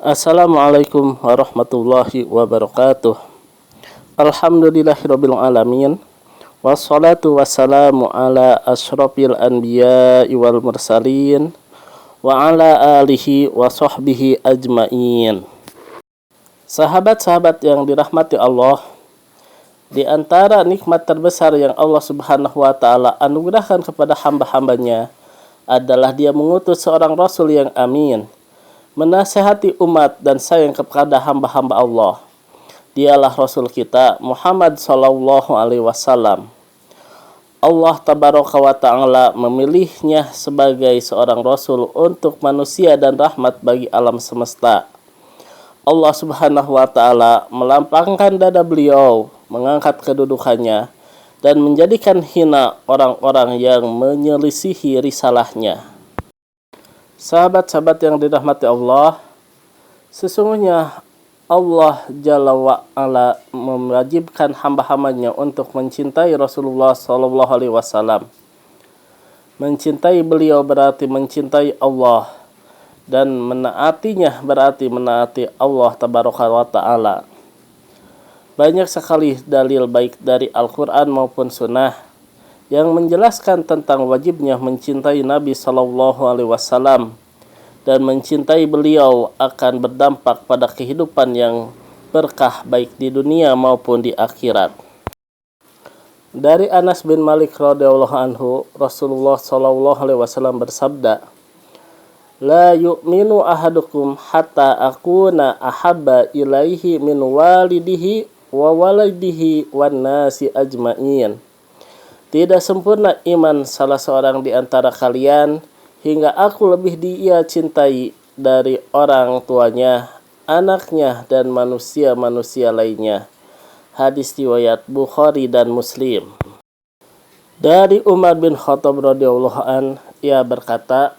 Assalamualaikum warahmatullahi wabarakatuh. Alhamdulillahirabbil alamin. Wassalatu wassalamu ala asyrafil anbiya'i wal mursalin wa ala alihi wa sahbihi ajmain. Sahabat-sahabat yang dirahmati Allah, di antara nikmat terbesar yang Allah Subhanahu wa taala anugerahkan kepada hamba-hambanya adalah Dia mengutus seorang rasul yang amin, menasihati umat dan sayang kepada hamba-hamba Allah. Dialah Rasul kita Muhammad sallallahu alaihi wasallam. Allah tabaraka wa ta'ala memilihnya sebagai seorang Rasul untuk manusia dan rahmat bagi alam semesta. Allah Subhanahu wa ta'ala melampangkan dada beliau, mengangkat kedudukannya, dan menjadikan hina orang-orang yang menyelisihi risalahnya. Sahabat-sahabat yang dirahmati Allah, sesungguhnya Allah Jalla wa'ala mewajibkan hamba-hambanya untuk mencintai Rasulullah SAW. Mencintai beliau berarti mencintai Allah, dan menaatinya berarti menaati Allah Tabaraka wa Ta'ala. Banyak sekali dalil baik dari Al-Quran maupun Sunnah yang menjelaskan tentang wajibnya mencintai Nabi SAW, dan mencintai beliau akan berdampak pada kehidupan yang berkah baik di dunia maupun di akhirat. Dari Anas bin Malik radhiyallahu anhu, Rasulullah SAW bersabda, "La yu'minu ahadukum hatta akuna ahabba ilaihi min walidihi wa waladihi wan nasi ajma'in." Tidak sempurna iman salah seorang di antara kalian hingga aku lebih dia cintai dari orang tuanya, anaknya, dan manusia-manusia lainnya. Hadis riwayat Bukhari dan Muslim. Dari Umar bin Khattab radhiyallahu an, ia berkata,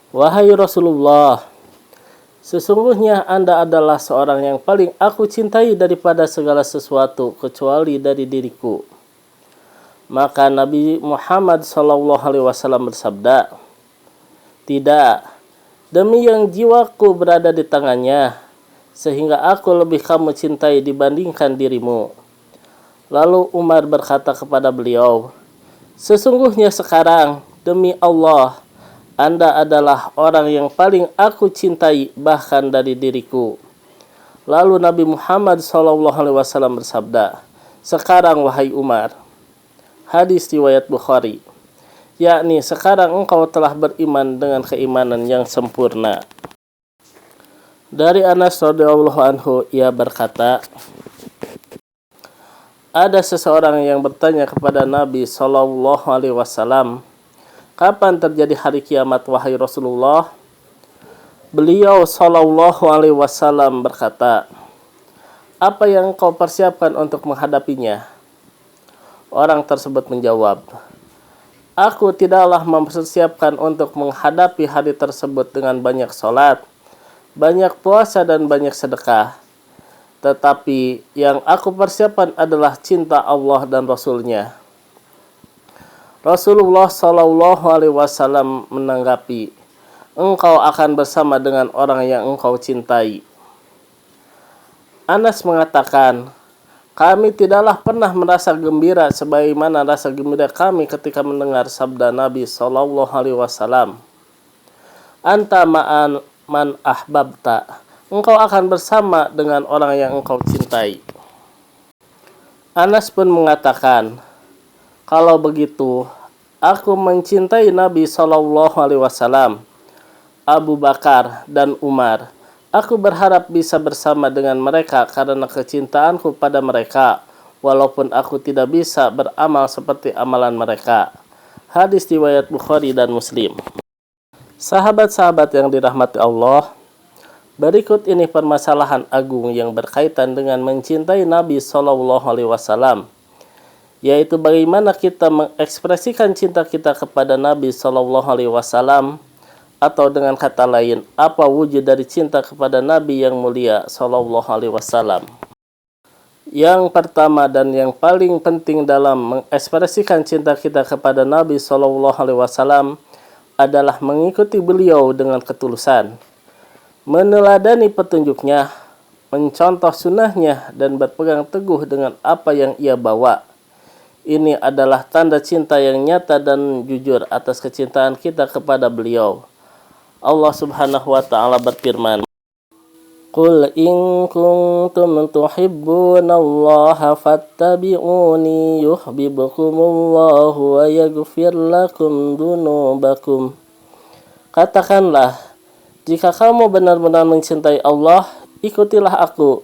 "Wahai Rasulullah, sesungguhnya Anda adalah seorang yang paling aku cintai daripada segala sesuatu kecuali dari diriku." Maka Nabi Muhammad SAW bersabda, "Tidak, demi yang jiwaku berada di tangannya, sehingga aku lebih kamu cintai dibandingkan dirimu." Lalu Umar berkata kepada beliau, "Sesungguhnya sekarang, demi Allah, Anda adalah orang yang paling aku cintai bahkan dari diriku." Lalu Nabi Muhammad SAW bersabda, "Sekarang wahai Umar." Hadis riwayat Bukhari, yakni sekarang engkau telah beriman dengan keimanan yang sempurna. Dari Anas radhiyallahu anhu, ia berkata, ada seseorang yang bertanya kepada Nabi sallallahu alaihi wasallam, "Kapan terjadi hari kiamat wahai Rasulullah?" Beliau sallallahu alaihi wasallam berkata, "Apa yang kau persiapkan untuk menghadapinya?" Orang tersebut menjawab, "Aku tidaklah mempersiapkan untuk menghadapi hari tersebut dengan banyak sholat, banyak puasa, dan banyak sedekah. Tetapi yang aku persiapkan adalah cinta Allah dan Rasul-Nya." Rasulullah SAW menanggapi, "Engkau akan bersama dengan orang yang engkau cintai." Anas mengatakan, "Kami tidaklah pernah merasa gembira sebagaimana rasa gembira kami ketika mendengar sabda Nabi SAW, Anta ma'an man ahbabta." Engkau akan bersama dengan orang yang engkau cintai. Anas pun mengatakan, "Kalau begitu, aku mencintai Nabi SAW, Abu Bakar, dan Umar. Aku berharap bisa bersama dengan mereka karena kecintaanku pada mereka, walaupun aku tidak bisa beramal seperti amalan mereka." Hadis riwayat Bukhari dan Muslim. Sahabat-sahabat yang dirahmati Allah, berikut ini permasalahan agung yang berkaitan dengan mencintai Nabi SAW, yaitu bagaimana kita mengekspresikan cinta kita kepada Nabi SAW, atau dengan kata lain, apa wujud dari cinta kepada Nabi yang mulia Sallallahu Alaihi Wasallam. Yang pertama dan yang paling penting dalam mengekspresikan cinta kita kepada Nabi Sallallahu Alaihi Wasallam adalah mengikuti beliau dengan ketulusan. meneladani petunjuknya, mencontoh sunnahnya, dan berpegang teguh dengan apa yang ia bawa. Ini adalah tanda cinta yang nyata dan jujur atas kecintaan kita kepada beliau. Allah Subhanahu wa taala berfirman, Qul in kuntum tuhibbunallaha fattabi'uni yuhibbukumullahu wa yaghfir lakum dunubakum. Katakanlah, jika kamu benar-benar mencintai Allah, ikutilah aku.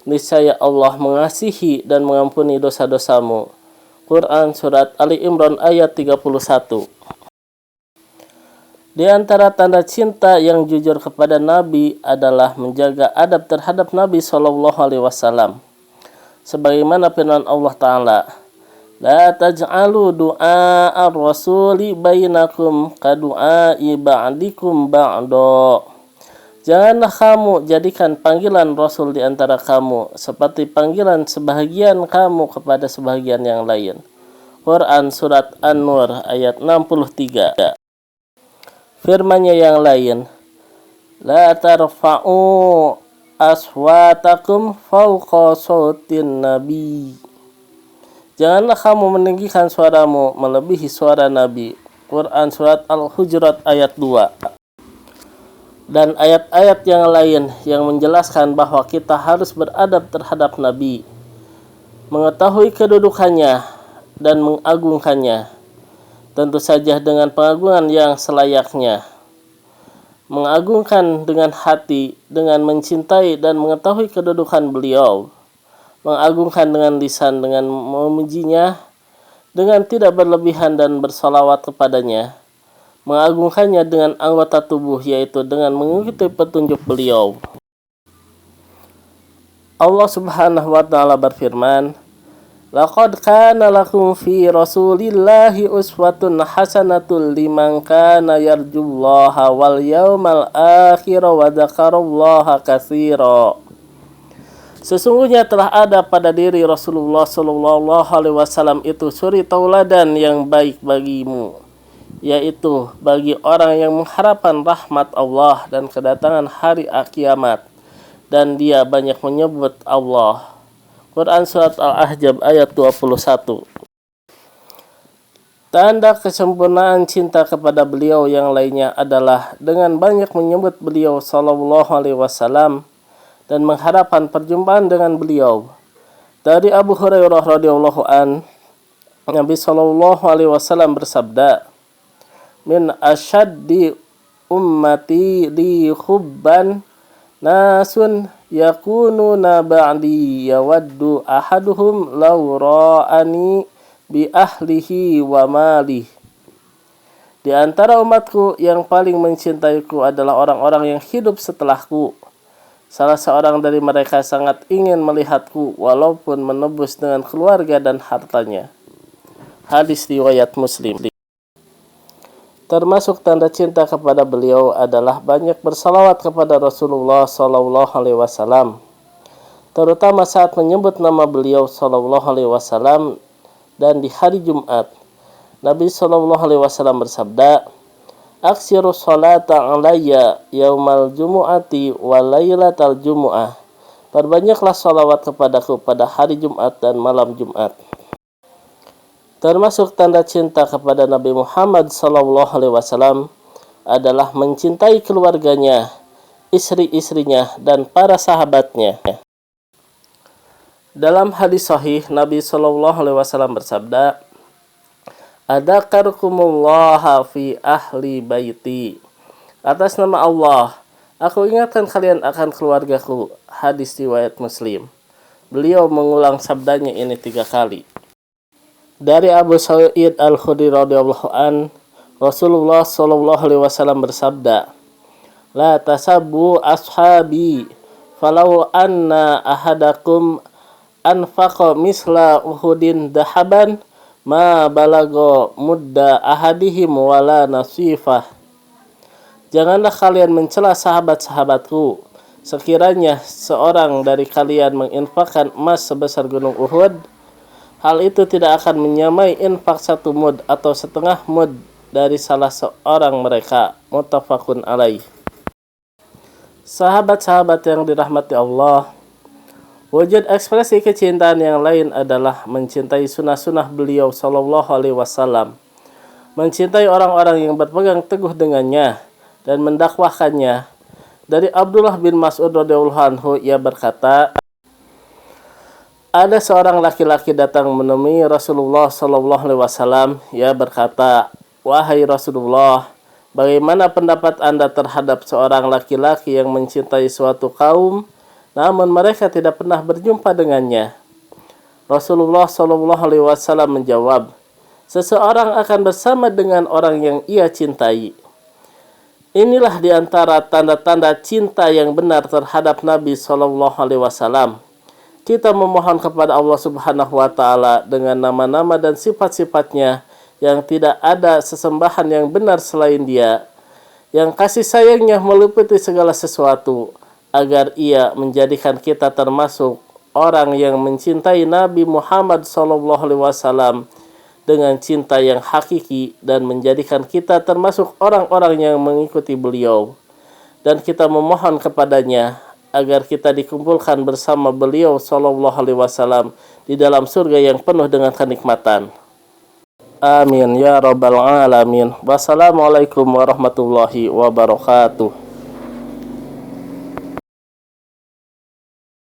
Niscaya Allah mengasihi dan mengampuni dosa-dosamu. Quran Surat Ali Imran ayat 31. Di antara tanda cinta yang jujur kepada Nabi adalah menjaga adab terhadap Nabi SAW. Sebagaimana firman Allah Ta'ala, La taj'alu du'a ar-rasuli bainakum kadu'ai ba'dikum ba'do. Janganlah kamu jadikan panggilan Rasul di antara kamu seperti panggilan sebahagian kamu kepada sebahagian yang lain. Quran Surat An-Nur ayat 63. Firman-Nya yang lain, La tarfa'u aswatakum fawqa sautin nabi. Janganlah kamu meninggikan suaramu melebihi suara Nabi. Quran Surat Al-Hujurat ayat 2. Dan ayat-ayat yang lain yang menjelaskan bahwa kita harus beradab terhadap Nabi, mengetahui kedudukannya dan mengagungkannya, tentu saja dengan pengagungan yang selayaknya. Mengagungkan dengan hati, dengan mencintai dan mengetahui kedudukan beliau. Mengagungkan dengan lisan, dengan memujinya, dengan tidak berlebihan dan bersalawat kepadanya. Mengagungkannya dengan anggota tubuh, yaitu dengan mengikuti petunjuk beliau. Allah Subhanahu wa taala berfirman, Laqad kana lakum fi Rasulillahi uswatun hasanatul liman kana yarjullaha wal yawmal akhir wa dzakarallaha katsira. Sesungguhnya telah ada pada diri Rasulullah SAW itu suri tauladan yang baik bagimu, yaitu bagi orang yang mengharapkan rahmat Allah dan kedatangan hari kiamat, dan dia banyak menyebut Allah. Quran Surat Al-Ahzab ayat 21. Tanda kesempurnaan cinta kepada beliau yang lainnya adalah dengan banyak menyebut beliau sallallahu alaihi wasallam dan mengharapkan perjumpaan dengan beliau. Dari Abu Hurairah radhiyallahu an, Nabi sallallahu alaihi wasallam bersabda, Min asyaddi ummati li hubban nasun yakununa ba'di yawaddu ahaduhum law ra'ani bi ahlihi wa malih. Di antara umatku yang paling mencintaiku adalah orang-orang yang hidup setelahku. Salah seorang dari mereka sangat ingin melihatku walaupun menebus dengan keluarga dan hartanya. Hadis riwayat Muslim. Termasuk tanda cinta kepada beliau adalah banyak bersalawat kepada Rasulullah SAW, terutama saat menyebut nama beliau SAW dan di hari Jumat. Nabi SAW bersabda, Aksiru salata alayya yaumal jumu'ati wa laylatal jumu'ah. Perbanyaklah salawat kepadaku pada hari Jumat dan malam Jumat. Termasuk tanda cinta kepada Nabi Muhammad SAW adalah mencintai keluarganya, istri-istrinya, dan para sahabatnya. Dalam hadis sahih, Nabi SAW bersabda, Adzakarkumullaha fi ahli baiti. Atas nama Allah, aku ingatkan kalian akan keluargaku. Hadis riwayat Muslim. Beliau mengulang sabdanya ini 3 kali. Dari Abu Sa'id Al-Khudri radhiyallahu an, Rasulullah SAW bersabda, La tasabbu ashabi, falau anna ahadakum anfaqa misla uhudin dahaban, ma balago mudda ahadihim wala nasifah. Janganlah kalian mencela sahabat-sahabatku. Sekiranya seorang dari kalian menginfakkan emas sebesar gunung Uhud, hal itu tidak akan menyamai infak 1 mud atau setengah mud dari salah seorang mereka. Muttafaqun alaih. Sahabat-sahabat yang dirahmati Allah, wujud ekspresi kecintaan yang lain adalah mencintai sunnah-sunnah beliau Shallallahu Alaihi Wasallam, mencintai orang-orang yang berpegang teguh dengannya dan mendakwahkannya. Dari Abdullah bin Mas'ud radhiyallahu anhu, ia berkata, ada seorang laki-laki datang menemui Rasulullah Shallallahu Alaihi Wasallam. Ia berkata, wahai Rasulullah, bagaimana pendapat Anda terhadap seorang laki-laki yang mencintai suatu kaum, namun mereka tidak pernah berjumpa dengannya? Rasulullah Shallallahu Alaihi Wasallam menjawab, seseorang akan bersama dengan orang yang ia cintai. Inilah diantara tanda-tanda cinta yang benar terhadap Nabi Shallallahu Alaihi Wasallam. Kita memohon kepada Allah Subhanahu Wa Taala dengan nama-nama dan sifat-sifatnya yang tidak ada sesembahan yang benar selain Dia, yang kasih sayangnya meliputi segala sesuatu, agar Ia menjadikan kita termasuk orang yang mencintai Nabi Muhammad SAW dengan cinta yang hakiki dan menjadikan kita termasuk orang-orang yang mengikuti beliau. Dan kita memohon kepadanya agar kita dikumpulkan bersama beliau SAW di dalam surga yang penuh dengan kenikmatan. Amin ya rabbal alamin. Wassalamualaikum warahmatullahi wabarakatuh.